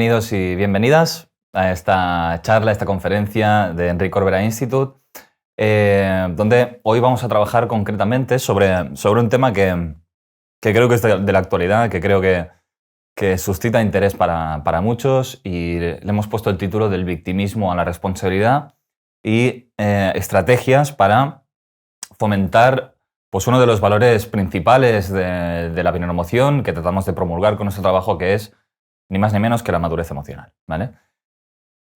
Bienvenidos y bienvenidas a esta charla, a esta conferencia de Enric Corbera Institute, donde hoy vamos a trabajar concretamente sobre un tema que creo que es de la actualidad, que creo que suscita interés para muchos, y le hemos puesto el título del victimismo a la responsabilidad y estrategias para fomentar pues, uno de los valores principales de la bienemoción que tratamos de promulgar con nuestro trabajo, que es ni más ni menos que la madurez emocional, ¿vale?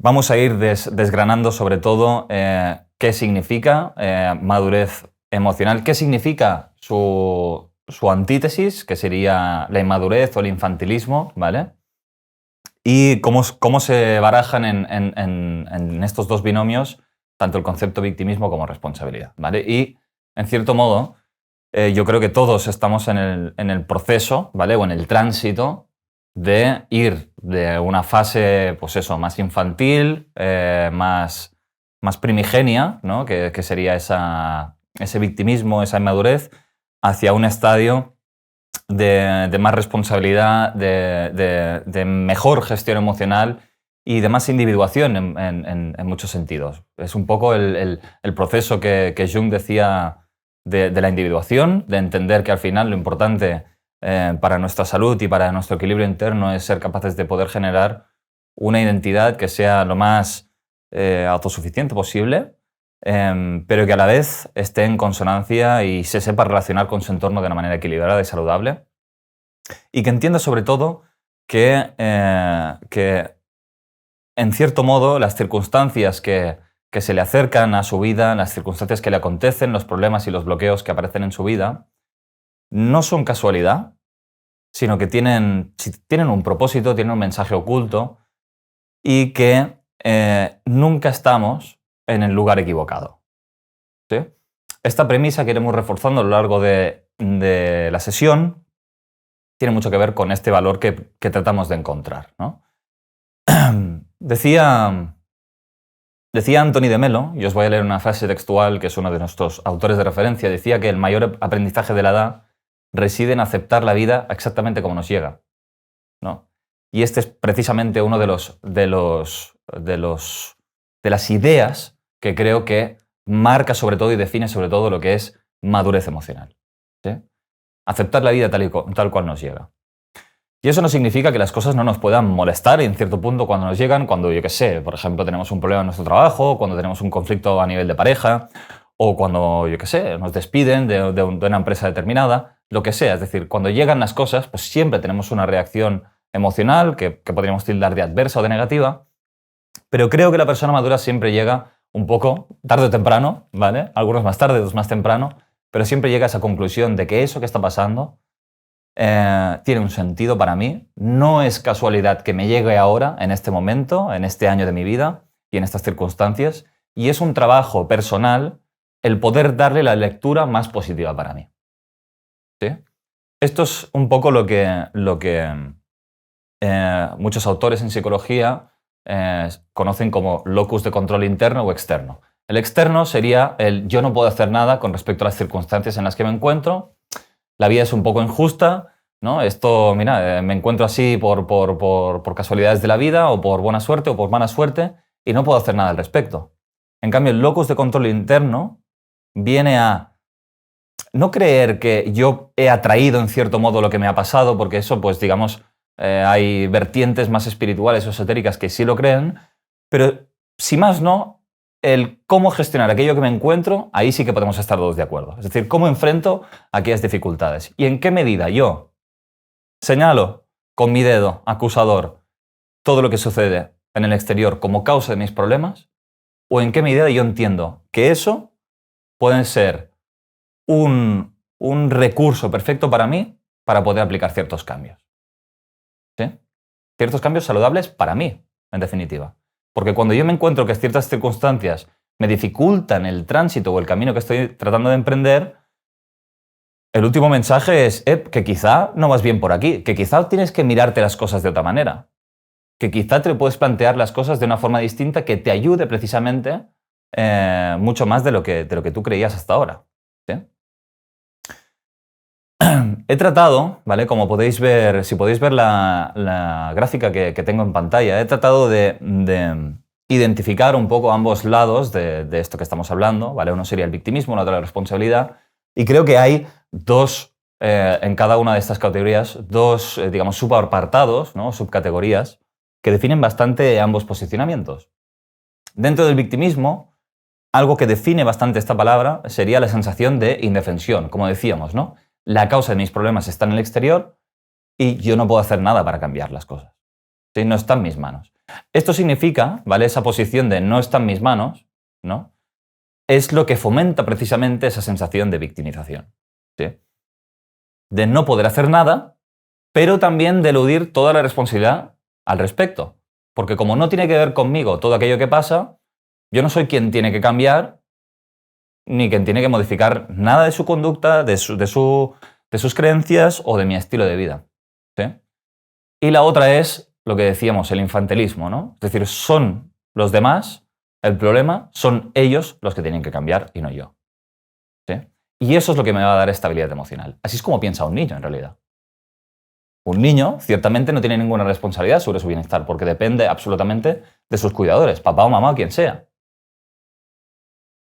Vamos a ir desgranando sobre todo qué significa madurez emocional, qué significa su antítesis, que sería la inmadurez o el infantilismo, ¿vale? Y cómo se barajan en estos dos binomios tanto el concepto victimismo como responsabilidad, ¿vale? Y, en cierto modo, yo creo que todos estamos en el proceso, ¿vale? O en el tránsito de ir de una fase, pues eso, más infantil, más primigenia, ¿no? que sería ese victimismo, esa inmadurez, hacia un estadio de más responsabilidad, de mejor gestión emocional y de más individuación en muchos sentidos. Es un poco el proceso que Jung decía de la individuación, de entender que al final lo importante para nuestra salud y para nuestro equilibrio interno es ser capaces de poder generar una identidad que sea lo más autosuficiente posible, pero que a la vez esté en consonancia y se sepa relacionar con su entorno de una manera equilibrada y saludable, y que entienda sobre todo que en cierto modo las circunstancias que se le acercan a su vida, las circunstancias que le acontecen, los problemas y los bloqueos que aparecen en su vida, no son casualidad, sino que tienen un propósito, tienen un mensaje oculto, y que nunca estamos en el lugar equivocado, ¿sí? Esta premisa que iremos reforzando a lo largo de la sesión tiene mucho que ver con este valor que tratamos de encontrar, ¿no? Decía Anthony de Melo, y os voy a leer una frase textual que es uno de nuestros autores de referencia, decía que el mayor aprendizaje de la edad reside en aceptar la vida exactamente como nos llega, ¿no? Y este es precisamente uno de las ideas que creo que marca sobre todo y define sobre todo lo que es madurez emocional, ¿sí? Aceptar la vida tal cual nos llega. Y eso no significa que las cosas no nos puedan molestar en cierto punto cuando nos llegan, cuando, yo qué sé, por ejemplo, tenemos un problema en nuestro trabajo, cuando tenemos un conflicto a nivel de pareja, o cuando, yo qué sé, nos despiden de una empresa determinada, lo que sea. Es decir, cuando llegan las cosas, pues siempre tenemos una reacción emocional que podríamos tildar de adversa o de negativa, pero creo que la persona madura siempre llega un poco, tarde o temprano, ¿vale? Algunos más tarde, otros más temprano, pero siempre llega a esa conclusión de que eso que está pasando tiene un sentido para mí. No es casualidad que me llegue ahora, en este momento, en este año de mi vida y en estas circunstancias, y es un trabajo personal el poder darle la lectura más positiva para mí, ¿sí? Esto es un poco lo que muchos autores en psicología conocen como locus de control interno o externo. El externo sería el yo no puedo hacer nada con respecto a las circunstancias en las que me encuentro. La vida es un poco injusta, ¿no? Esto, mira, me encuentro así por casualidades de la vida, o por buena suerte o por mala suerte, y no puedo hacer nada al respecto. En cambio, el locus de control interno viene a no creer que yo he atraído en cierto modo lo que me ha pasado, porque eso, pues digamos, hay vertientes más espirituales o esotéricas que sí lo creen, pero si más no, el cómo gestionar aquello que me encuentro, ahí sí que podemos estar todos de acuerdo. Es decir, cómo enfrento aquellas dificultades y en qué medida yo señalo con mi dedo acusador todo lo que sucede en el exterior como causa de mis problemas, o en qué medida yo entiendo que eso puede ser un recurso perfecto para mí para poder aplicar ciertos cambios, ¿sí? Ciertos cambios saludables para mí, en definitiva. Porque cuando yo me encuentro que ciertas circunstancias me dificultan el tránsito o el camino que estoy tratando de emprender, el último mensaje es que quizá no vas bien por aquí, que quizá tienes que mirarte las cosas de otra manera, que quizá te puedes plantear las cosas de una forma distinta que te ayude precisamente mucho más de lo que tú creías hasta ahora, ¿sí? he tratado, ¿vale? Como podéis ver, si podéis ver la gráfica que tengo en pantalla, he tratado de identificar un poco ambos lados de esto que estamos hablando, ¿vale? Uno sería el victimismo, la otra la responsabilidad, y creo que hay dos, en cada una de estas categorías, dos, digamos, subapartados, ¿no? Subcategorías, que definen bastante ambos posicionamientos. Dentro del victimismo, algo que define bastante esta palabra sería la sensación de indefensión, como decíamos, ¿no? La causa de mis problemas está en el exterior y yo no puedo hacer nada para cambiar las cosas. ¿Sí? No está en mis manos. Esto significa, ¿vale? Esa posición de no está en mis manos, ¿no? Es lo que fomenta precisamente esa sensación de victimización. ¿Sí? De no poder hacer nada, pero también de eludir toda la responsabilidad al respecto. Porque como no tiene que ver conmigo todo aquello que pasa, yo no soy quien tiene que cambiar ni quien tiene que modificar nada de su conducta, de sus creencias o de mi estilo de vida. ¿Sí? Y la otra es lo que decíamos, el infantilismo, ¿no? Es decir, son los demás el problema, son ellos los que tienen que cambiar y no yo. ¿Sí? Y eso es lo que me va a dar estabilidad emocional. Así es como piensa un niño, en realidad. Un niño, ciertamente, no tiene ninguna responsabilidad sobre su bienestar, porque depende absolutamente de sus cuidadores, papá o mamá o quien sea.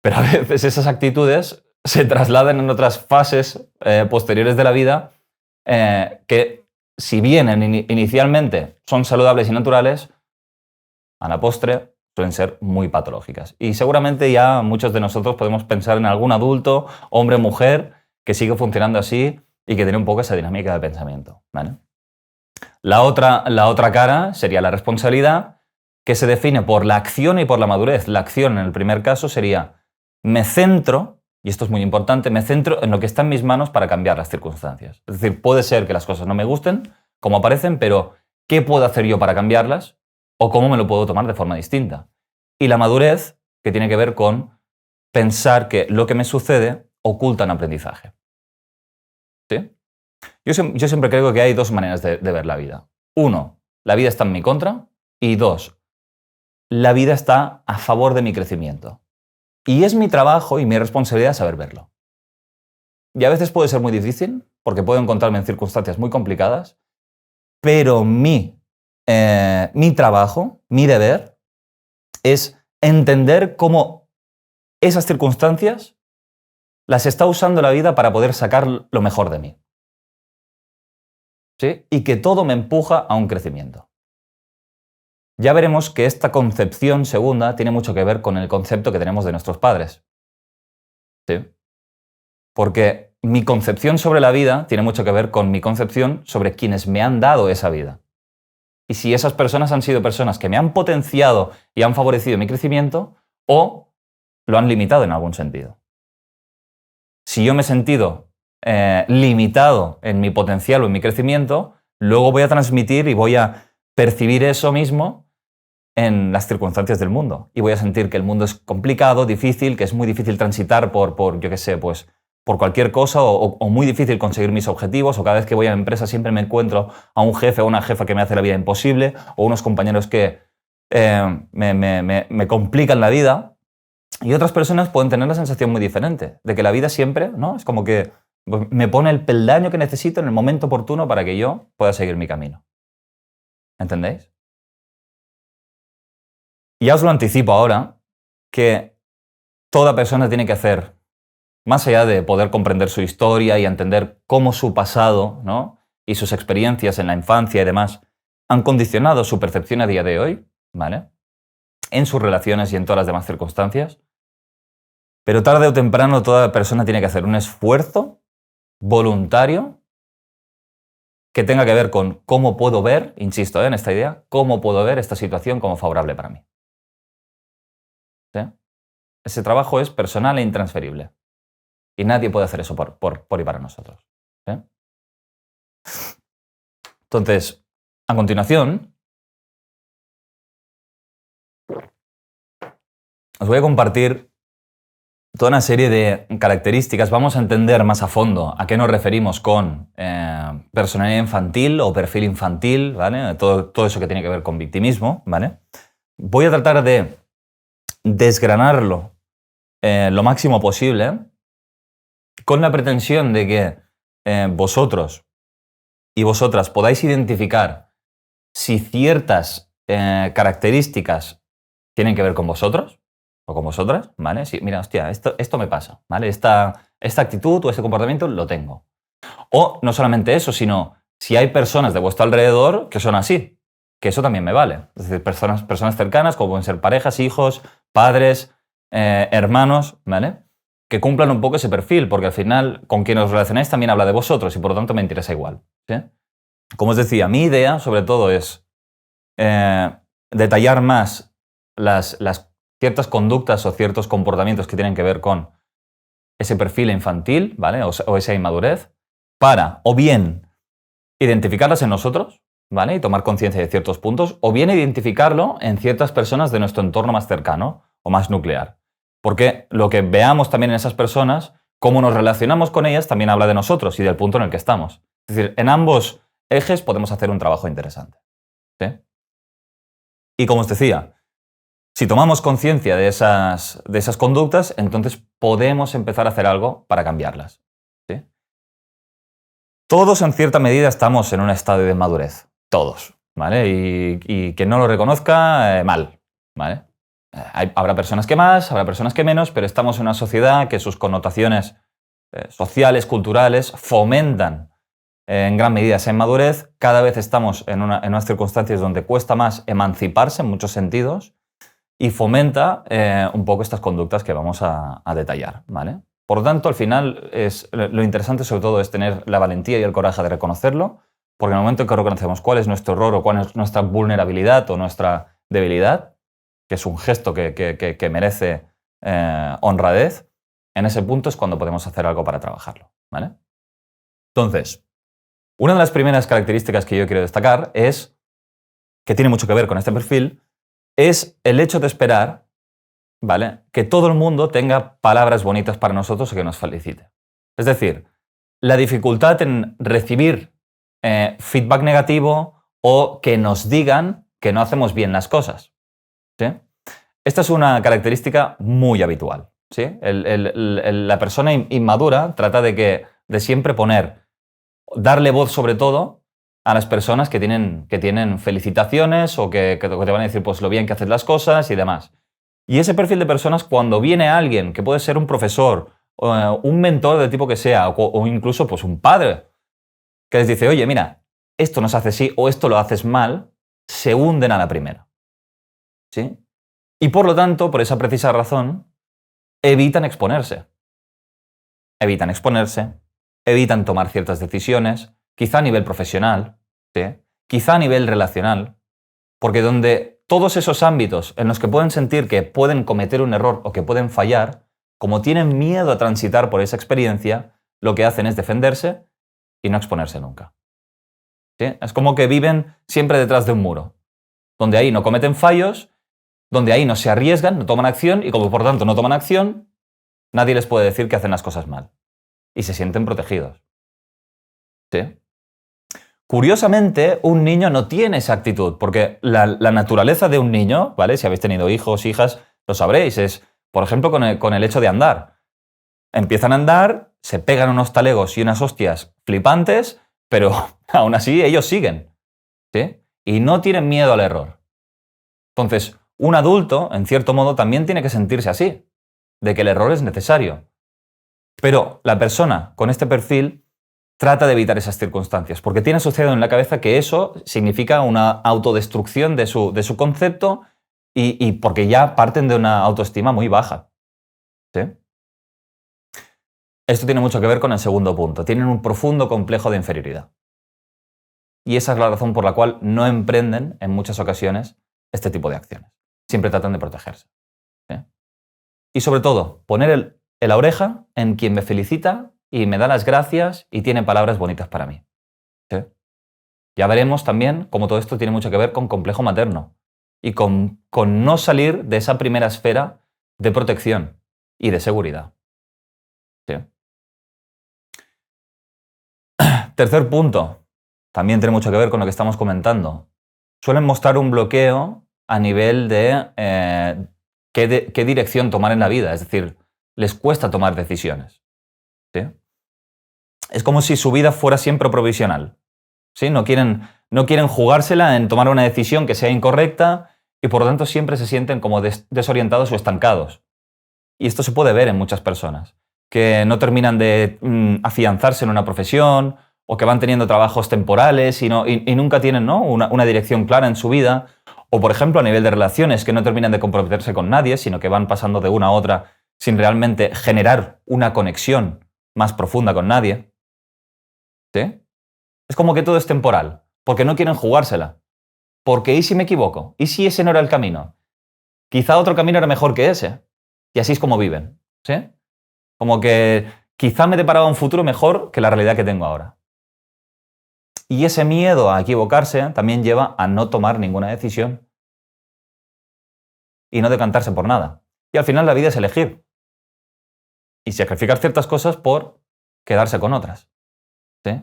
Pero a veces esas actitudes se trasladan en otras fases posteriores de la vida que, si bien inicialmente son saludables y naturales, a la postre suelen ser muy patológicas. Y seguramente ya muchos de nosotros podemos pensar en algún adulto, hombre o mujer, que sigue funcionando así y que tiene un poco esa dinámica de pensamiento. ¿Vale? La otra cara sería la responsabilidad, que se define por la acción y por la madurez. La acción, en el primer caso, sería me centro, y esto es muy importante, me centro en lo que está en mis manos para cambiar las circunstancias. Es decir, puede ser que las cosas no me gusten, como aparecen, pero ¿qué puedo hacer yo para cambiarlas? ¿O cómo me lo puedo tomar de forma distinta? Y la madurez, que tiene que ver con pensar que lo que me sucede oculta un aprendizaje. ¿Sí? Yo siempre creo que hay dos maneras de ver la vida. Uno, la vida está en mi contra. Y dos, la vida está a favor de mi crecimiento. Y es mi trabajo y mi responsabilidad saber verlo. Y a veces puede ser muy difícil, porque puedo encontrarme en circunstancias muy complicadas, pero mi trabajo, mi deber, es entender cómo esas circunstancias las está usando la vida para poder sacar lo mejor de mí. ¿Sí? Y que todo me empuja a un crecimiento. Ya veremos que esta concepción segunda tiene mucho que ver con el concepto que tenemos de nuestros padres. ¿Sí? Porque mi concepción sobre la vida tiene mucho que ver con mi concepción sobre quienes me han dado esa vida. Y si esas personas han sido personas que me han potenciado y han favorecido mi crecimiento, o lo han limitado en algún sentido. Si yo me he sentido limitado en mi potencial o en mi crecimiento, luego voy a transmitir y voy a percibir eso mismo en las circunstancias del mundo. Y voy a sentir que el mundo es complicado, difícil, que es muy difícil transitar por yo qué sé, pues por cualquier cosa o muy difícil conseguir mis objetivos, o cada vez que voy a la empresa siempre me encuentro a un jefe o una jefa que me hace la vida imposible, o unos compañeros que me complican la vida. Y otras personas pueden tener la sensación muy diferente, de que la vida siempre, ¿no? Es como que me pone el peldaño que necesito en el momento oportuno para que yo pueda seguir mi camino. ¿Entendéis? Y ya os lo anticipo ahora, que toda persona tiene que hacer, más allá de poder comprender su historia y entender cómo su pasado, ¿no? Y sus experiencias en la infancia y demás han condicionado su percepción a día de hoy, ¿vale? En sus relaciones y en todas las demás circunstancias. Pero tarde o temprano toda persona tiene que hacer un esfuerzo voluntario que tenga que ver con cómo puedo ver, insisto en esta idea, cómo puedo ver esta situación como favorable para mí. ¿Sí? Ese trabajo es personal e intransferible. Y nadie puede hacer eso por y para nosotros. ¿Sí? Entonces, a continuación, os voy a compartir toda una serie de características. Vamos a entender más a fondo a qué nos referimos con personalidad infantil o perfil infantil, ¿vale? Todo eso que tiene que ver con victimismo, ¿vale? Voy a tratar de desgranarlo lo máximo posible, con la pretensión de que vosotros y vosotras podáis identificar si ciertas características tienen que ver con vosotros o con vosotras, ¿vale? Si, mira, hostia, esto me pasa, ¿vale? Esta actitud o este comportamiento lo tengo. O no solamente eso, sino si hay personas de vuestro alrededor que son así, que eso también me vale. Es decir, personas cercanas, como pueden ser parejas, hijos, padres, hermanos, ¿vale? Que cumplan un poco ese perfil, porque al final con quien os relacionáis también habla de vosotros y por lo tanto me interesa igual, ¿sí? Como os decía, mi idea sobre todo es detallar más las ciertas conductas o ciertos comportamientos que tienen que ver con ese perfil infantil, ¿vale? O esa inmadurez, para o bien identificarlas en nosotros, ¿vale? Y tomar conciencia de ciertos puntos, o bien identificarlo en ciertas personas de nuestro entorno más cercano o más nuclear. Porque lo que veamos también en esas personas, cómo nos relacionamos con ellas, también habla de nosotros y del punto en el que estamos. Es decir, en ambos ejes podemos hacer un trabajo interesante, ¿sí? Y como os decía, si tomamos conciencia de esas conductas, entonces podemos empezar a hacer algo para cambiarlas, ¿sí? Todos en cierta medida estamos en un estado de madurez, todos, ¿vale? Y quien no lo reconozca, mal, ¿vale? Habrá personas que más, habrá personas que menos, pero estamos en una sociedad que sus connotaciones sociales, culturales, fomentan en gran medida esa inmadurez. Cada vez estamos en unas circunstancias donde cuesta más emanciparse en muchos sentidos y fomenta un poco estas conductas que vamos a detallar, ¿vale? Por lo tanto, al final, lo interesante sobre todo es tener la valentía y el coraje de reconocerlo, porque en el momento en que reconocemos cuál es nuestro error o cuál es nuestra vulnerabilidad o nuestra debilidad, que es un gesto que merece honradez, en ese punto es cuando podemos hacer algo para trabajarlo, ¿vale? Entonces, una de las primeras características que yo quiero destacar es, que tiene mucho que ver con este perfil, es el hecho de esperar, ¿vale?, que todo el mundo tenga palabras bonitas para nosotros y que nos felicite. Es decir, la dificultad en recibir feedback negativo o que nos digan que no hacemos bien las cosas, ¿sí? Esta es una característica muy habitual, ¿sí? La persona inmadura trata de siempre darle voz sobre todo a las personas que tienen felicitaciones o que te van a decir pues lo bien que haces las cosas y demás. Y ese perfil de personas, cuando viene alguien que puede ser un profesor, un mentor del tipo que sea, o incluso pues un padre, que les dice, oye, mira, esto no se hace así o esto lo haces mal, se hunden a la primera, ¿sí? Y por lo tanto, por esa precisa razón, evitan exponerse. Evitan exponerse, evitan tomar ciertas decisiones, quizá a nivel profesional, ¿sí?, quizá a nivel relacional, porque donde todos esos ámbitos en los que pueden sentir que pueden cometer un error o que pueden fallar, como tienen miedo a transitar por esa experiencia, lo que hacen es defenderse y no exponerse nunca, ¿sí? Es como que viven siempre detrás de un muro, donde ahí no cometen fallos, donde ahí no se arriesgan, no toman acción y como por tanto no toman acción, nadie les puede decir que hacen las cosas mal y se sienten protegidos, ¿sí? Curiosamente, un niño no tiene esa actitud, porque la naturaleza de un niño, ¿vale? Si habéis tenido hijos, hijas, lo sabréis, es, por ejemplo, con el hecho de andar. Empiezan a andar, se pegan unos talegos y unas hostias flipantes, pero aún así ellos siguen, ¿sí? Y no tienen miedo al error. Entonces, un adulto, en cierto modo, también tiene que sentirse así, de que el error es necesario. Pero la persona con este perfil trata de evitar esas circunstancias, porque tiene asociado en la cabeza que eso significa una autodestrucción de su concepto y porque ya parten de una autoestima muy baja, ¿sí? Esto tiene mucho que ver con el segundo punto. Tienen un profundo complejo de inferioridad. Y esa es la razón por la cual no emprenden, en muchas ocasiones, este tipo de acciones. Siempre tratan de protegerse, ¿sí? Y sobre todo, poner la oreja en quien me felicita y me da las gracias y tiene palabras bonitas para mí, ¿sí? Ya veremos también cómo todo esto tiene mucho que ver con complejo materno y con no salir de esa primera esfera de protección y de seguridad, ¿sí? Tercer punto, también tiene mucho que ver con lo que estamos comentando. Suelen mostrar un bloqueo a nivel de qué dirección tomar en la vida, es decir, les cuesta tomar decisiones, ¿sí? es como si su vida fuera siempre provisional. ¿Sí? No quieren jugársela en tomar una decisión que sea incorrecta y por lo tanto siempre se sienten como desorientados o estancados. Y esto se puede ver en muchas personas, que no terminan de afianzarse en una profesión o que van teniendo trabajos temporales y nunca tienen, ¿no?, una dirección clara en su vida. O, por ejemplo, a nivel de relaciones, que no terminan de comprometerse con nadie, sino que van pasando de una a otra sin realmente generar una conexión más profunda con nadie. ¿Sí? Es como que todo es temporal, porque no quieren jugársela. Porque ¿y si me equivoco? ¿Y si ese no era el camino? Quizá otro camino era mejor que ese. Y así es como viven. ¿Sí? Como que quizá me deparaba un futuro mejor que la realidad que tengo ahora. Y ese miedo a equivocarse también lleva a no tomar ninguna decisión y no decantarse por nada. Y al final la vida es elegir y sacrificar ciertas cosas por quedarse con otras. ¿Sí?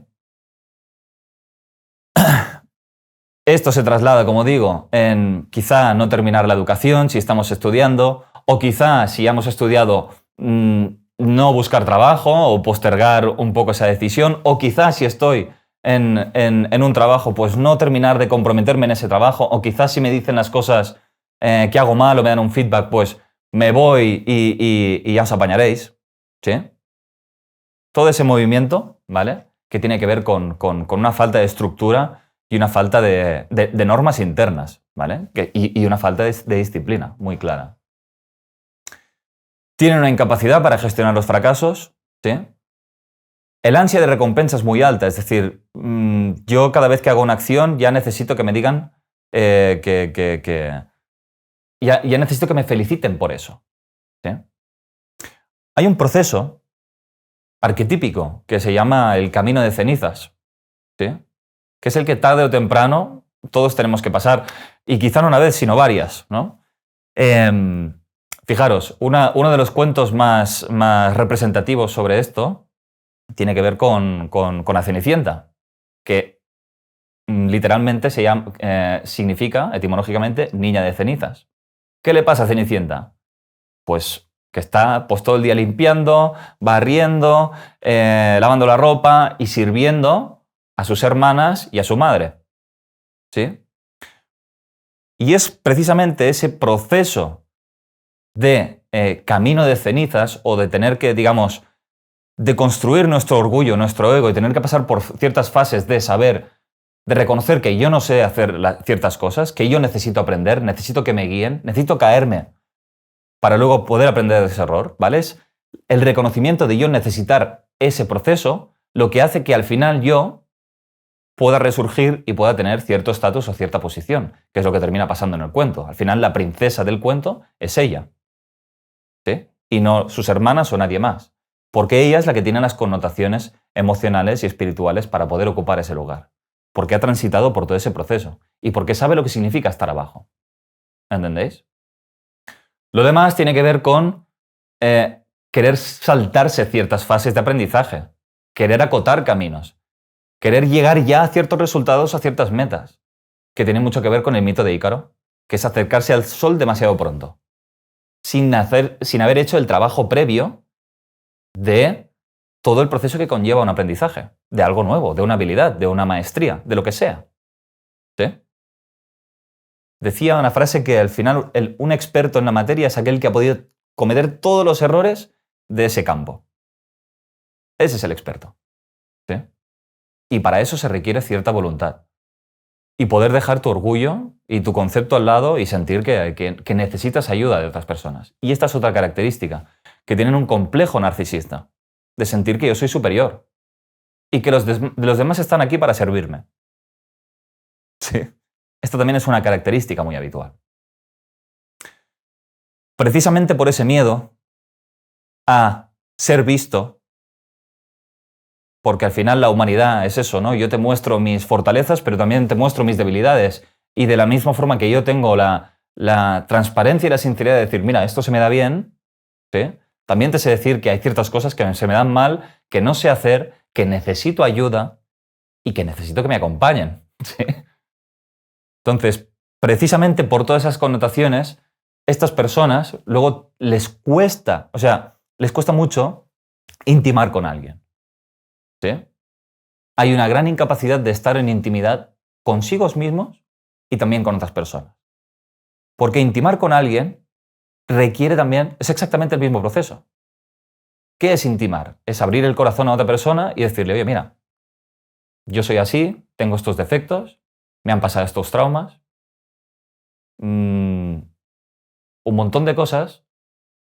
Esto se traslada, como digo, en quizá no terminar la educación si estamos estudiando, o quizá si hemos estudiado no buscar trabajo o postergar un poco esa decisión, o quizá si estoy en un trabajo, pues no terminar de comprometerme en ese trabajo, o quizás si me dicen las cosas que hago mal o me dan un feedback, pues me voy y ya os apañaréis. ¿Sí? Todo ese movimiento, ¿vale?, que tiene que ver con una falta de estructura y una falta de normas internas, ¿vale? Y una falta de disciplina muy clara. Tienen una incapacidad para gestionar los fracasos, ¿sí? El ansia de recompensa es muy alta, es decir, yo cada vez que hago una acción ya necesito que me digan ya necesito que me feliciten por eso. ¿Sí? Hay un proceso arquetípico que se llama el camino de cenizas, ¿sí?, que es el que tarde o temprano todos tenemos que pasar, y quizá no una vez, sino varias, ¿no? Fijaros, uno de los cuentos más representativos sobre esto tiene que ver con la Cenicienta, que literalmente significa, etimológicamente, niña de cenizas. ¿Qué le pasa a Cenicienta? Pues que está pues, todo el día limpiando, barriendo, lavando la ropa y sirviendo a sus hermanas y a su madre. ¿Sí? Y es precisamente ese proceso de camino de cenizas, o de tener que, digamos, de construir nuestro orgullo, nuestro ego, y tener que pasar por ciertas fases de saber, de reconocer que yo no sé hacer ciertas cosas, que yo necesito aprender, necesito que me guíen, necesito caerme para luego poder aprender de ese error, ¿vale? Es el reconocimiento de yo necesitar ese proceso lo que hace que al final yo pueda resurgir y pueda tener cierto estatus o cierta posición, que es lo que termina pasando en el cuento. Al final la princesa del cuento es ella, ¿sí?, y no sus hermanas o nadie más, porque ella es la que tiene las connotaciones emocionales y espirituales para poder ocupar ese lugar, porque ha transitado por todo ese proceso y porque sabe lo que significa estar abajo. ¿Entendéis? Lo demás tiene que ver con querer saltarse ciertas fases de aprendizaje, querer acotar caminos, querer llegar ya a ciertos resultados, a ciertas metas, que tiene mucho que ver con el mito de Ícaro, que es acercarse al sol demasiado pronto, sin haber hecho el trabajo previo de todo el proceso que conlleva un aprendizaje, de algo nuevo, de una habilidad, de una maestría, de lo que sea. ¿Sí? Decía una frase que al final un experto en la materia es aquel que ha podido cometer todos los errores de ese campo. Ese es el experto. ¿Sí? Y para eso se requiere cierta voluntad. Y poder dejar tu orgullo y tu concepto al lado y sentir que necesitas ayuda de otras personas. Y esta es otra característica, que tienen un complejo narcisista, de sentir que yo soy superior y que los demás están aquí para servirme. Sí. Esto también es una característica muy habitual. Precisamente por ese miedo a ser visto, porque al final la humanidad es eso, ¿no? Yo te muestro mis fortalezas, pero también te muestro mis debilidades. Y de la misma forma que yo tengo la transparencia y la sinceridad de decir, mira, esto se me da bien, ¿sí?, también te sé decir que hay ciertas cosas que se me dan mal, que no sé hacer, que necesito ayuda y que necesito que me acompañen. ¿Sí? Entonces, precisamente por todas esas connotaciones, estas personas luego les cuesta mucho intimar con alguien. ¿Sí? Hay una gran incapacidad de estar en intimidad consigo mismos y también con otras personas. Porque intimar con alguien requiere también, es exactamente el mismo proceso. ¿Qué es intimar? Es abrir el corazón a otra persona y decirle, oye, mira, yo soy así, tengo estos defectos, me han pasado estos traumas, un montón de cosas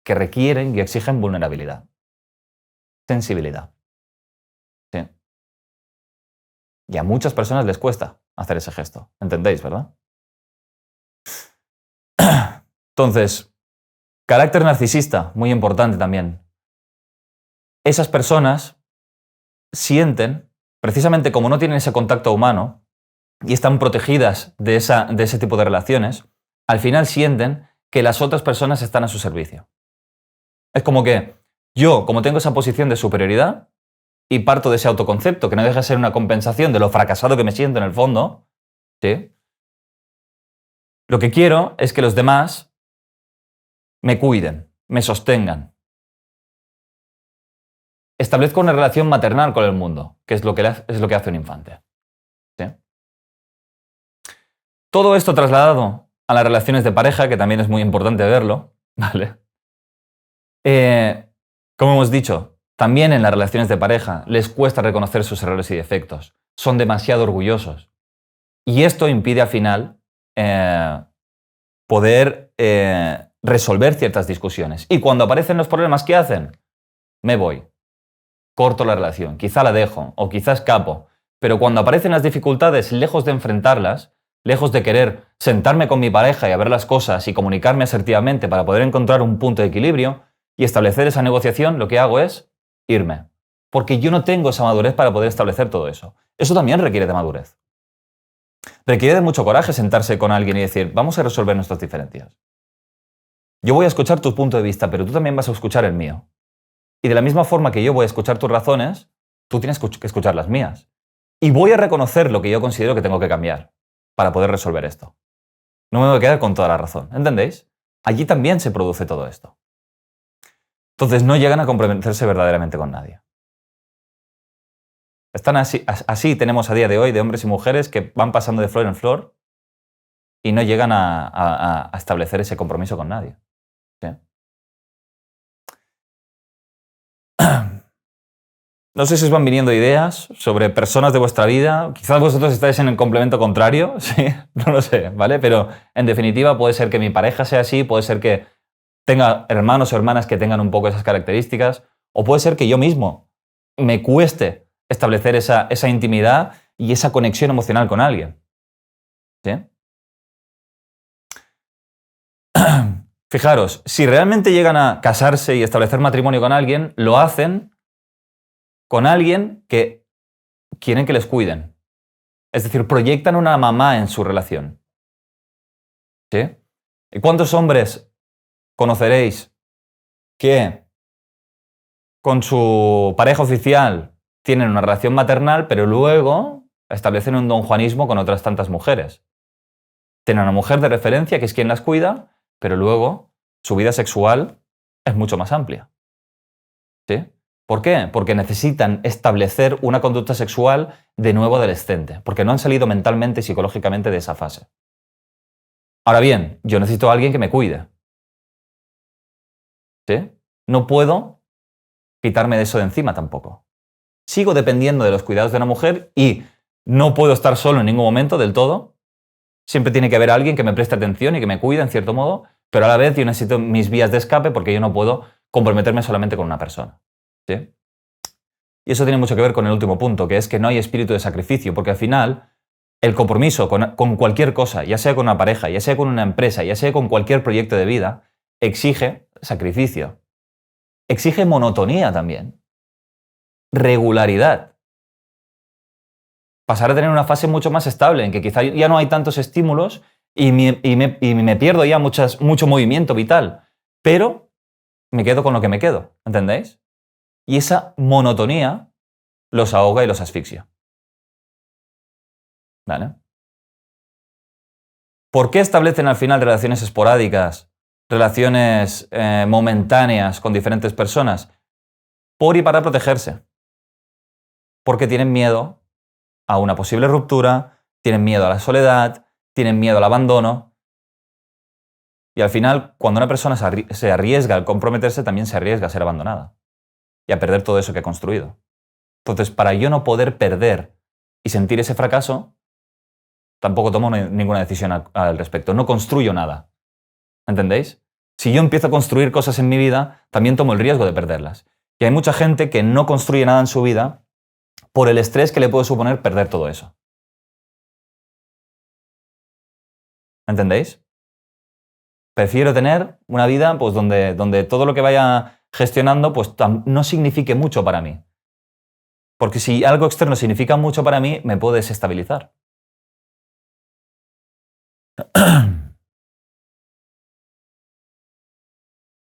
que requieren y exigen vulnerabilidad, sensibilidad. ¿Sí? Y a muchas personas les cuesta hacer ese gesto, ¿entendéis, verdad? Entonces, carácter narcisista, muy importante también. Esas personas sienten, precisamente como no tienen ese contacto humano y están protegidas de ese tipo de relaciones, al final sienten que las otras personas están a su servicio. Es como que yo, como tengo esa posición de superioridad y parto de ese autoconcepto, que no deja de ser una compensación de lo fracasado que me siento en el fondo, ¿sí? Lo que quiero es que los demás me cuiden, me sostengan. Establezco una relación maternal con el mundo, que es lo que hace un infante. ¿Sí? Todo esto trasladado a las relaciones de pareja, que también es muy importante verlo, ¿vale? Como hemos dicho, también en las relaciones de pareja les cuesta reconocer sus errores y defectos. Son demasiado orgullosos. Y esto impide al final poder resolver ciertas discusiones. Y cuando aparecen los problemas, ¿qué hacen? Me voy. Corto la relación. Quizá la dejo o quizá escapo. Pero cuando aparecen las dificultades, lejos de enfrentarlas, lejos de querer sentarme con mi pareja y a ver las cosas y comunicarme asertivamente para poder encontrar un punto de equilibrio y establecer esa negociación, lo que hago es irme. Porque yo no tengo esa madurez para poder establecer todo eso. Eso también requiere de madurez. Requiere de mucho coraje sentarse con alguien y decir, vamos a resolver nuestras diferencias. Yo voy a escuchar tu punto de vista, pero tú también vas a escuchar el mío. Y de la misma forma que yo voy a escuchar tus razones, tú tienes que escuchar las mías. Y voy a reconocer lo que yo considero que tengo que cambiar para poder resolver esto. No me voy a quedar con toda la razón, ¿entendéis? Allí también se produce todo esto. Entonces no llegan a comprometerse verdaderamente con nadie. Están así tenemos a día de hoy de hombres y mujeres que van pasando de flor en flor y no llegan a establecer ese compromiso con nadie. ¿Sí? No sé si os van viniendo ideas sobre personas de vuestra vida. Quizás vosotros estáis en el complemento contrario, sí, no lo sé, ¿vale? Pero en definitiva puede ser que mi pareja sea así, puede ser que tenga hermanos o hermanas que tengan un poco esas características, o puede ser que yo mismo me cueste establecer esa intimidad y esa conexión emocional con alguien. ¿Sí? Fijaros, si realmente llegan a casarse y establecer matrimonio con alguien, lo hacen con alguien que quieren que les cuiden. Es decir, proyectan una mamá en su relación. ¿Sí? ¿Y cuántos hombres conoceréis que con su pareja oficial tienen una relación maternal, pero luego establecen un donjuanismo con otras tantas mujeres? Tienen una mujer de referencia que es quien las cuida, pero luego su vida sexual es mucho más amplia. ¿Sí? ¿Por qué? Porque necesitan establecer una conducta sexual de nuevo adolescente, porque no han salido mentalmente y psicológicamente de esa fase. Ahora bien, yo necesito a alguien que me cuide. ¿Sí? No puedo quitarme de eso de encima tampoco. Sigo dependiendo de los cuidados de una mujer y no puedo estar solo en ningún momento del todo. Siempre tiene que haber alguien que me preste atención y que me cuide en cierto modo, pero a la vez yo necesito mis vías de escape porque yo no puedo comprometerme solamente con una persona. ¿Sí? Y eso tiene mucho que ver con el último punto, que es que no hay espíritu de sacrificio, porque al final el compromiso con cualquier cosa, ya sea con una pareja, ya sea con una empresa, ya sea con cualquier proyecto de vida, exige sacrificio. Exige monotonía también. Regularidad. Pasar a tener una fase mucho más estable, en que quizá ya no hay tantos estímulos y me pierdo ya mucho movimiento vital, pero me quedo con lo que me quedo, ¿entendéis? Y esa monotonía los ahoga y los asfixia. ¿Vale? ¿Por qué establecen al final relaciones esporádicas, relaciones momentáneas con diferentes personas? Por y para protegerse. porque tienen miedo a una posible ruptura, tienen miedo a la soledad, tienen miedo al abandono. Y al final, cuando una persona se arriesga al comprometerse, también se arriesga a ser abandonada y a perder todo eso que ha construido. Entonces, para yo no poder perder y sentir ese fracaso, tampoco tomo ninguna decisión al respecto. No construyo nada. ¿Entendéis? Si yo empiezo a construir cosas en mi vida, también tomo el riesgo de perderlas. Y hay mucha gente que no construye nada en su vida por el estrés que le puede suponer perder todo eso. ¿Entendéis? Prefiero tener una vida pues, donde todo lo que vaya gestionando pues, no signifique mucho para mí. Porque si algo externo significa mucho para mí, me puede desestabilizar.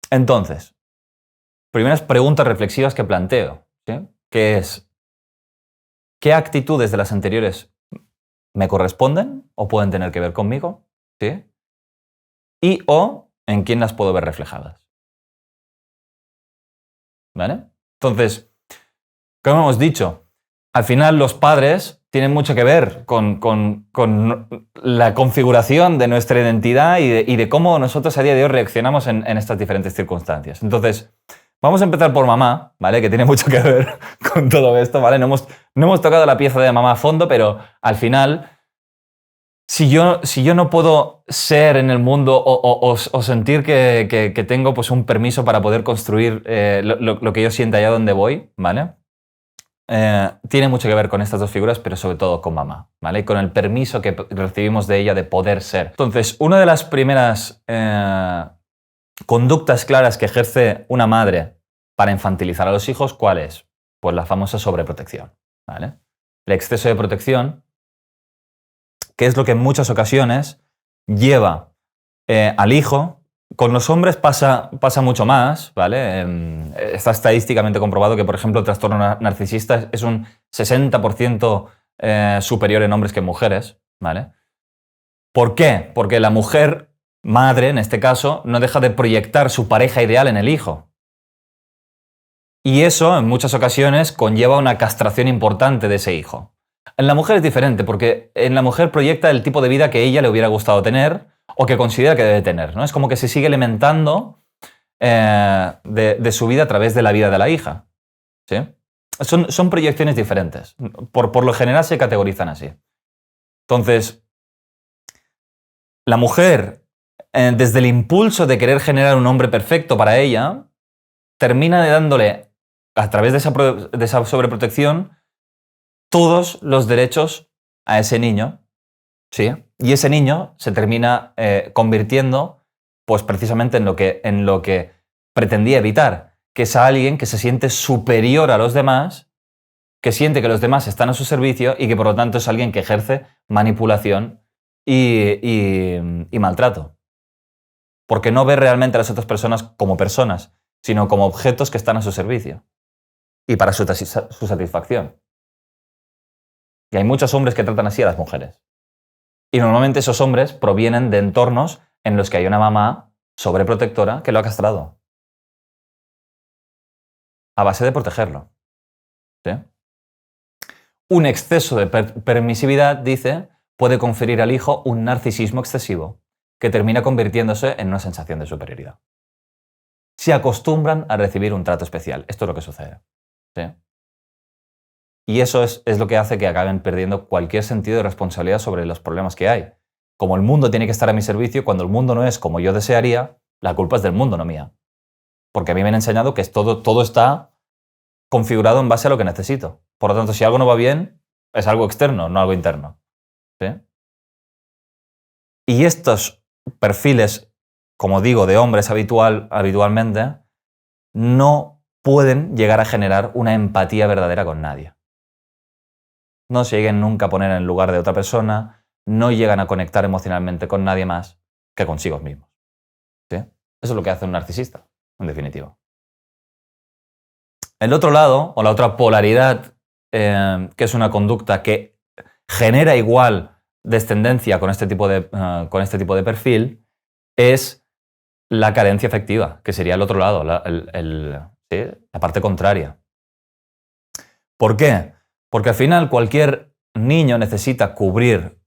Entonces, primeras preguntas reflexivas que planteo, ¿sí? Que es, ¿qué actitudes de las anteriores me corresponden o pueden tener que ver conmigo? ¿Sí? Y o en quién las puedo ver reflejadas. ¿Vale? Entonces, como hemos dicho, al final los padres tienen mucho que ver con la configuración de nuestra identidad y de cómo nosotros a día de hoy reaccionamos en estas diferentes circunstancias. Entonces, vamos a empezar por mamá, ¿vale? Que tiene mucho que ver con todo esto, ¿vale? No hemos tocado la pieza de mamá a fondo, pero al final, si yo no puedo ser en el mundo o sentir que tengo pues, un permiso para poder construir lo que yo sienta allá donde voy, ¿vale? Tiene mucho que ver con estas dos figuras, pero sobre todo con mamá, ¿vale? Y con el permiso que recibimos de ella de poder ser. Entonces, una de las primeras conductas claras que ejerce una madre para infantilizar a los hijos, ¿cuál es? Pues la famosa sobreprotección, ¿vale? El exceso de protección, que es lo que en muchas ocasiones lleva al hijo. Con los hombres pasa mucho más, ¿vale? Está estadísticamente comprobado que, por ejemplo, el trastorno narcisista es un 60% superior en hombres que en mujeres, ¿vale? ¿Por qué? Porque la mujer, madre en este caso, no deja de proyectar su pareja ideal en el hijo. Y eso, en muchas ocasiones, conlleva una castración importante de ese hijo. En la mujer es diferente, porque en la mujer proyecta el tipo de vida que a ella le hubiera gustado tener, o que considera que debe tener, ¿no? Es como que se sigue alimentando de su vida a través de la vida de la hija, ¿sí? Son proyecciones diferentes. Por lo general se categorizan así. Entonces, la mujer, desde el impulso de querer generar un hombre perfecto para ella, termina dándole, a través de esa sobreprotección, todos los derechos a ese niño, ¿sí? Y ese niño se termina convirtiendo pues precisamente en lo que pretendía evitar, que es a alguien que se siente superior a los demás, que siente que los demás están a su servicio y que por lo tanto es alguien que ejerce manipulación y maltrato. Porque no ve realmente a las otras personas como personas, sino como objetos que están a su servicio y para su satisfacción. Y hay muchos hombres que tratan así a las mujeres. Y normalmente esos hombres provienen de entornos en los que hay una mamá sobreprotectora que lo ha castrado. A base de protegerlo. ¿Sí? Un exceso de permisividad, dice, puede conferir al hijo un narcisismo excesivo que termina convirtiéndose en una sensación de superioridad. Se acostumbran a recibir un trato especial. Esto es lo que sucede. ¿Sí? Y eso es lo que hace que acaben perdiendo cualquier sentido de responsabilidad sobre los problemas que hay. Como el mundo tiene que estar a mi servicio, cuando el mundo no es como yo desearía, la culpa es del mundo, no mía. Porque a mí me han enseñado que todo está configurado en base a lo que necesito. Por lo tanto, si algo no va bien, es algo externo, no algo interno. ¿Sí? Y estos perfiles, como digo, de hombres habitualmente, no pueden llegar a generar una empatía verdadera con nadie. No se lleguen nunca a poner en el lugar de otra persona, no llegan a conectar emocionalmente con nadie más que consigo mismos. ¿Sí? Eso es lo que hace un narcisista, en definitiva. El otro lado, o la otra polaridad, que es una conducta que genera igual descendencia con este tipo de perfil, es la carencia afectiva, que sería el otro lado, la parte contraria. ¿Por qué? Porque al final cualquier niño necesita cubrir.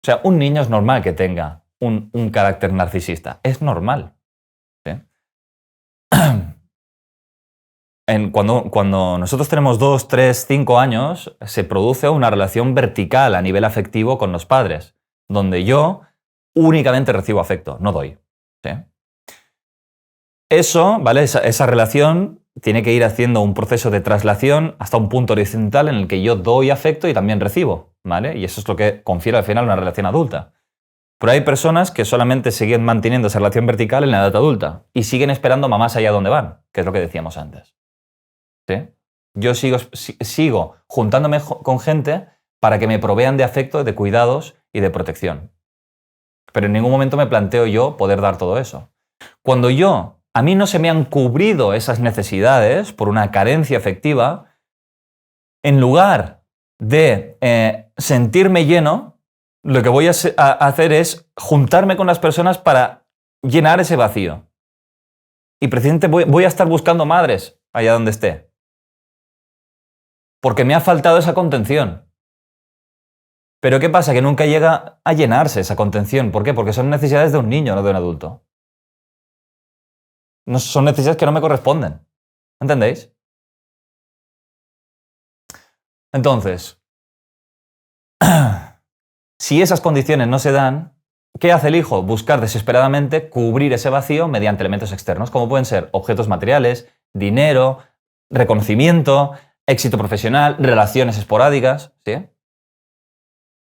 O sea, un niño es normal que tenga un carácter narcisista. Es normal. ¿Sí? Cuando nosotros tenemos 2, 3, 5 años, se produce una relación vertical a nivel afectivo con los padres, donde yo únicamente recibo afecto, no doy. ¿Sí? Eso, ¿vale? Esa relación tiene que ir haciendo un proceso de traslación hasta un punto horizontal en el que yo doy afecto y también recibo, ¿vale? Y eso es lo que confiere al final una relación adulta. Pero hay personas que solamente siguen manteniendo esa relación vertical en la edad adulta y siguen esperando mamás allá donde van, que es lo que decíamos antes. ¿Sí? Yo sigo juntándome con gente para que me provean de afecto, de cuidados y de protección. Pero en ningún momento me planteo yo poder dar todo eso. Cuando a mí no se me han cubrido esas necesidades por una carencia afectiva, en lugar de sentirme lleno, lo que voy a hacer es juntarme con las personas para llenar ese vacío. Y precisamente voy a estar buscando madres allá donde esté. Porque me ha faltado esa contención. Pero ¿qué pasa? Que nunca llega a llenarse esa contención. ¿Por qué? Porque son necesidades de un niño, no de un adulto. No, son necesidades que no me corresponden. ¿Entendéis? Entonces, si esas condiciones no se dan, ¿qué hace el hijo? Buscar desesperadamente cubrir ese vacío mediante elementos externos, como pueden ser objetos materiales, dinero, reconocimiento, éxito profesional, relaciones esporádicas. ¿Sí?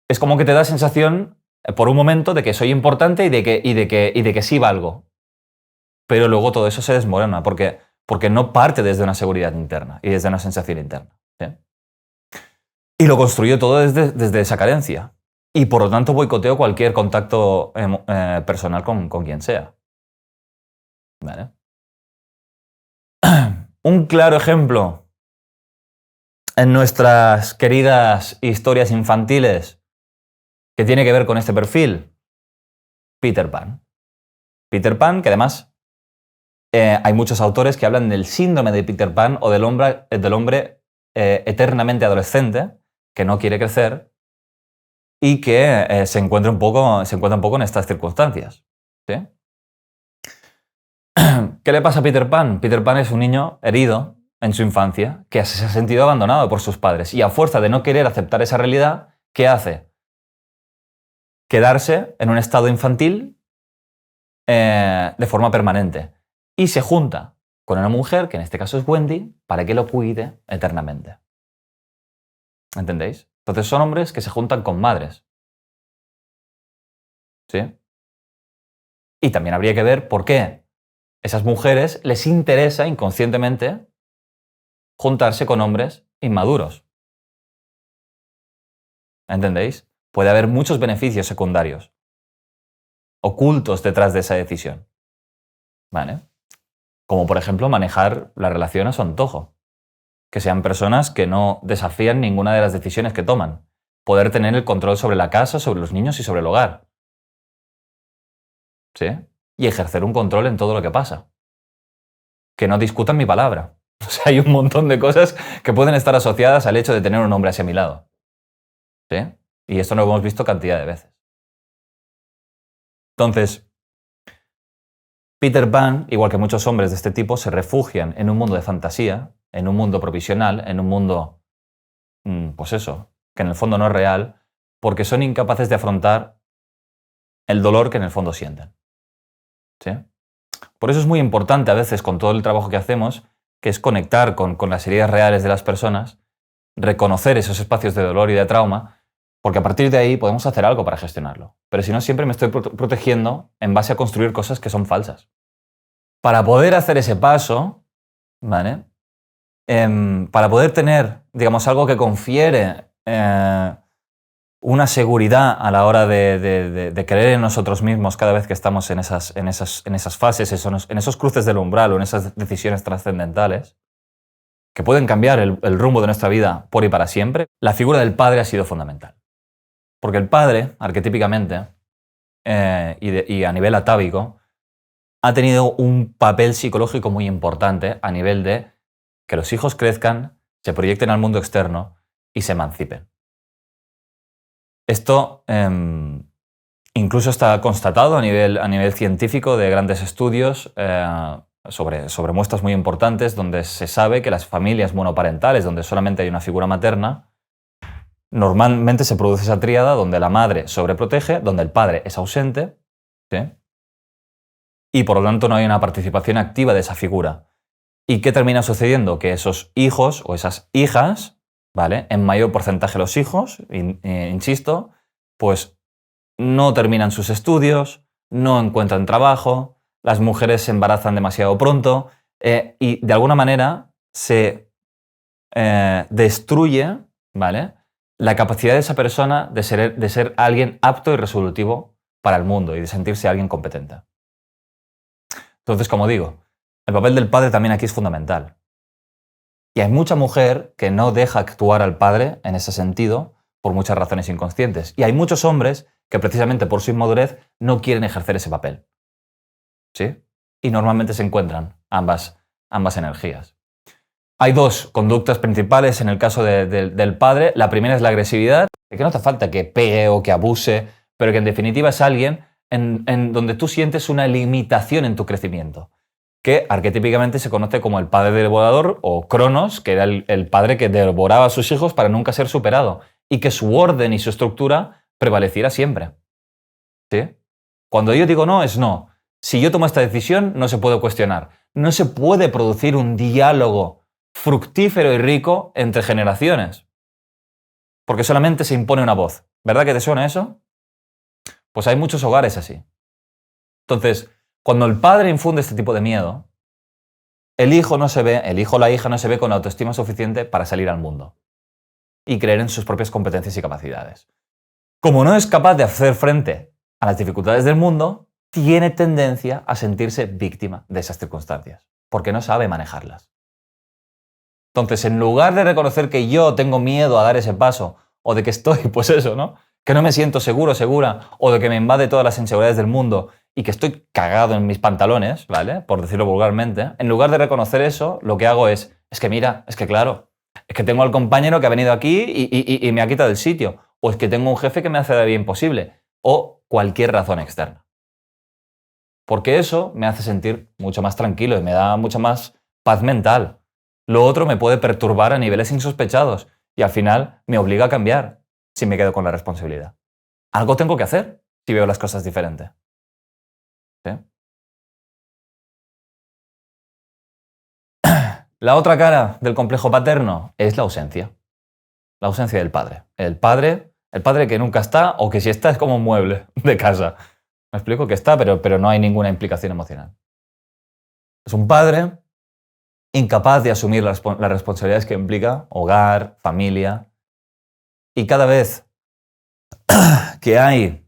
Es como que te da sensación por un momento de que soy importante y de que sí valgo. Pero luego todo eso se desmorona porque no parte desde una seguridad interna y desde una sensación interna. ¿Sí? Y lo construyo todo desde esa carencia. Y por lo tanto boicoteo cualquier contacto personal con quien sea. ¿Vale? Un claro ejemplo en nuestras queridas historias infantiles que tiene que ver con este perfil, Peter Pan. Peter Pan, que además hay muchos autores que hablan del síndrome de Peter Pan o del hombre eternamente adolescente que no quiere crecer y que se encuentra un poco en estas circunstancias. ¿Sí? ¿Qué le pasa a Peter Pan? Peter Pan es un niño herido en su infancia que se ha sentido abandonado por sus padres y a fuerza de no querer aceptar esa realidad, ¿qué hace? Quedarse en un estado infantil de forma permanente y se junta con una mujer, que en este caso es Wendy, para que lo cuide eternamente. ¿Entendéis? Entonces son hombres que se juntan con madres. ¿Sí? Y también habría que ver por qué esas mujeres les interesa inconscientemente juntarse con hombres inmaduros. ¿Entendéis? Puede haber muchos beneficios secundarios ocultos detrás de esa decisión. ¿Vale? Como por ejemplo manejar la relación a su antojo. Que sean personas que no desafían ninguna de las decisiones que toman. Poder tener el control sobre la casa, sobre los niños y sobre el hogar. ¿Sí? Y ejercer un control en todo lo que pasa. Que no discutan mi palabra. O sea, hay un montón de cosas que pueden estar asociadas al hecho de tener un hombre hacia mi lado. ¿Sí? Y esto lo hemos visto cantidad de veces. Entonces, Peter Pan, igual que muchos hombres de este tipo, se refugian en un mundo de fantasía, en un mundo provisional, en un mundo, pues eso, que en el fondo no es real, porque son incapaces de afrontar el dolor que en el fondo sienten. ¿Sí? Por eso es muy importante a veces con todo el trabajo que hacemos, que es conectar con las heridas reales de las personas, reconocer esos espacios de dolor y de trauma, porque a partir de ahí podemos hacer algo para gestionarlo. Pero si no, siempre me estoy protegiendo en base a construir cosas que son falsas. Para poder hacer ese paso, ¿vale? Para poder tener, digamos, algo que confiere una seguridad a la hora de creer en nosotros mismos cada vez que estamos en esas fases, en esos cruces del umbral o en esas decisiones trascendentales, que pueden cambiar el rumbo de nuestra vida por y para siempre, la figura del padre ha sido fundamental. Porque el padre, arquetípicamente, y a nivel atávico, ha tenido un papel psicológico muy importante a nivel de que los hijos crezcan, se proyecten al mundo externo y se emancipen. Esto incluso está constatado a nivel científico de grandes estudios sobre muestras muy importantes donde se sabe que las familias monoparentales, donde solamente hay una figura materna, normalmente se produce esa tríada donde la madre sobreprotege, donde el padre es ausente, ¿sí? Y por lo tanto no hay una participación activa de esa figura. ¿Y qué termina sucediendo? Que esos hijos o esas hijas, ¿vale? En mayor porcentaje los hijos, insisto, pues no terminan sus estudios, no encuentran trabajo, las mujeres se embarazan demasiado pronto y de alguna manera se destruye, ¿vale?, la capacidad de esa persona de ser alguien apto y resolutivo para el mundo y de sentirse alguien competente. Entonces, como digo, el papel del padre también aquí es fundamental. Y hay mucha mujer que no deja actuar al padre en ese sentido por muchas razones inconscientes. Y hay muchos hombres que precisamente por su inmadurez no quieren ejercer ese papel. ¿Sí? Y normalmente se encuentran ambas energías. Hay dos conductas principales en el caso del padre. La primera es la agresividad, que no hace falta que pegue o que abuse, pero que en definitiva es alguien en donde tú sientes una limitación en tu crecimiento, que arquetípicamente se conoce como el padre devorador o Cronos, que era el padre que devoraba a sus hijos para nunca ser superado y que su orden y su estructura prevaleciera siempre. ¿Sí? Cuando yo digo no, es no. Si yo tomo esta decisión, no se puede cuestionar. No se puede producir un diálogo fructífero y rico entre generaciones, porque solamente se impone una voz. ¿Verdad que te suena eso? Pues hay muchos hogares así. Entonces, cuando el padre infunde este tipo de miedo, el hijo o la hija no se ve con la autoestima suficiente para salir al mundo y creer en sus propias competencias y capacidades. Como no es capaz de hacer frente a las dificultades del mundo, tiene tendencia a sentirse víctima de esas circunstancias, porque no sabe manejarlas. Entonces, en lugar de reconocer que yo tengo miedo a dar ese paso, o de que estoy, pues eso, ¿no?, que no me siento seguro, segura, o de que me invade todas las inseguridades del mundo y que estoy cagado en mis pantalones, ¿vale?, por decirlo vulgarmente, en lugar de reconocer eso, lo que hago es que mira, es que claro, es que tengo al compañero que ha venido aquí y me ha quitado el sitio, o es que tengo un jefe que me hace la vida imposible, o cualquier razón externa. Porque eso me hace sentir mucho más tranquilo y me da mucha más paz mental. Lo otro me puede perturbar a niveles insospechados y al final me obliga a cambiar si me quedo con la responsabilidad. Algo tengo que hacer si veo las cosas diferentes. ¿Sí? La otra cara del complejo paterno es la ausencia. La ausencia del padre. El padre que nunca está o que si está es como un mueble de casa. Me explico que está, pero no hay ninguna implicación emocional. Es un padre incapaz de asumir las responsabilidades que implica hogar, familia. Y cada vez que hay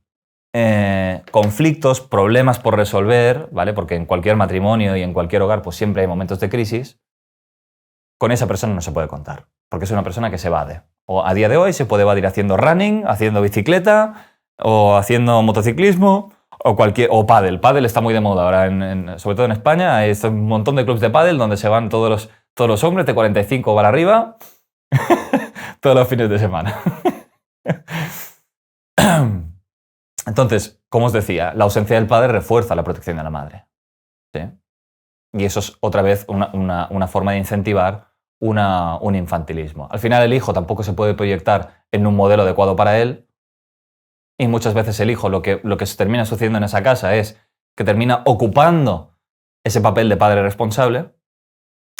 conflictos, problemas por resolver, ¿vale?, porque en cualquier matrimonio y en cualquier hogar pues siempre hay momentos de crisis, con esa persona no se puede contar, porque es una persona que se evade. O a día de hoy se puede evadir haciendo running, haciendo bicicleta, o haciendo motociclismo, o pádel. Pádel está muy de moda ahora, sobre todo en España. Hay un montón de clubs de pádel donde se van todos los hombres de 45 para arriba todos los fines de semana. Entonces, como os decía, la ausencia del padre refuerza la protección de la madre. ¿Sí? Y eso es otra vez una forma de incentivar un infantilismo. Al final el hijo tampoco se puede proyectar en un modelo adecuado para él y muchas veces el hijo lo que se termina sucediendo en esa casa es que termina ocupando ese papel de padre responsable,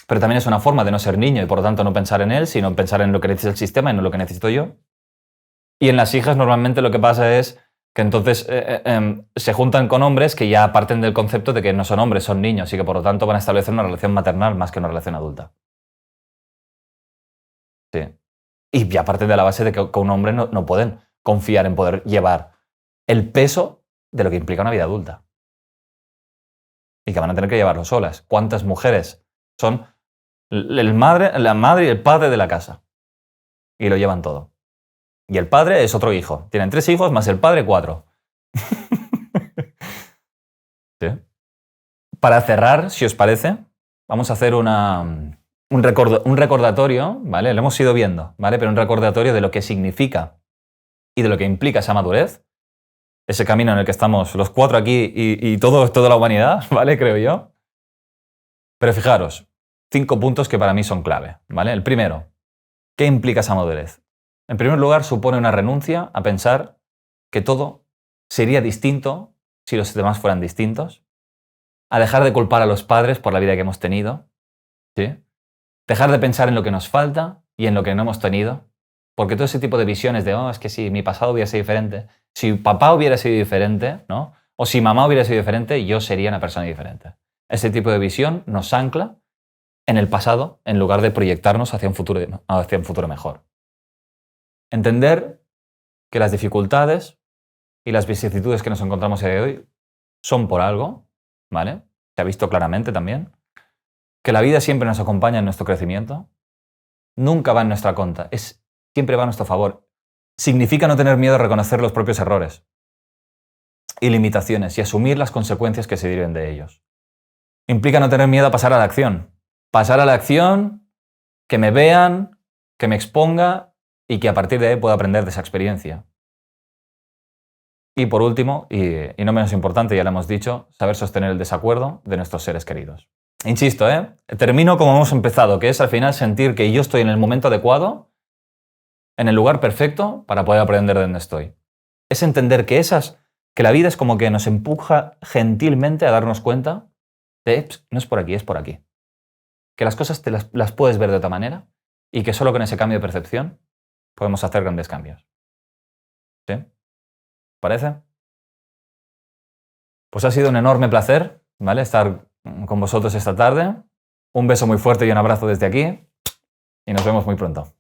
pero también es una forma de no ser niño y por lo tanto no pensar en él, sino pensar en lo que necesita el sistema y no en lo que necesito yo. Y en las hijas normalmente lo que pasa es que entonces se juntan con hombres que ya parten del concepto de que no son hombres, son niños y que por lo tanto van a establecer una relación maternal más que una relación adulta. Sí. Y ya parten de la base de que con un hombre no pueden confiar en poder llevar el peso de lo que implica una vida adulta. Y que van a tener que llevarlo solas. ¿Cuántas mujeres son la madre y el padre de la casa? Y lo llevan todo. Y el padre es otro hijo. Tienen 3 hijos más el padre 4. ¿Sí? Para cerrar, si os parece, vamos a hacer una un recordatorio, ¿vale? Lo hemos ido viendo, ¿vale? Pero un recordatorio de lo que significa y de lo que implica esa madurez, ese camino en el que estamos los 4 aquí y toda la humanidad, ¿vale? Creo yo. Pero fijaros, 5 puntos que para mí son clave, ¿vale? El primero, ¿qué implica esa madurez? En primer lugar, supone una renuncia a pensar que todo sería distinto si los demás fueran distintos, a dejar de culpar a los padres por la vida que hemos tenido, ¿sí? Dejar de pensar en lo que nos falta y en lo que no hemos tenido, porque todo ese tipo de visiones de, oh, es que si mi pasado hubiera sido diferente, si papá hubiera sido diferente, ¿no? O si mamá hubiera sido diferente, yo sería una persona diferente. Ese tipo de visión nos ancla en el pasado en lugar de proyectarnos hacia un futuro mejor. Entender que las dificultades y las vicisitudes que nos encontramos a día de hoy son por algo, ¿vale? Se ha visto claramente también. Que la vida siempre nos acompaña en nuestro crecimiento. Nunca va en nuestra contra, siempre va a nuestro favor. Significa no tener miedo a reconocer los propios errores y limitaciones y asumir las consecuencias que se deriven de ellos. Implica no tener miedo a pasar a la acción. Pasar a la acción, que me vean, que me exponga y que a partir de ahí pueda aprender de esa experiencia. Y por último, y no menos importante, ya lo hemos dicho, saber sostener el desacuerdo de nuestros seres queridos. Insisto, termino como hemos empezado, que es al final sentir que yo estoy en el momento adecuado, en el lugar perfecto para poder aprender de donde estoy. Es entender que la vida es como que nos empuja gentilmente a darnos cuenta de, no es por aquí, es por aquí. Que las cosas las puedes ver de otra manera y que solo con ese cambio de percepción podemos hacer grandes cambios. ¿Sí? ¿Parece? Pues ha sido un enorme placer, ¿vale? Estar con vosotros esta tarde. Un beso muy fuerte y un abrazo desde aquí y nos vemos muy pronto.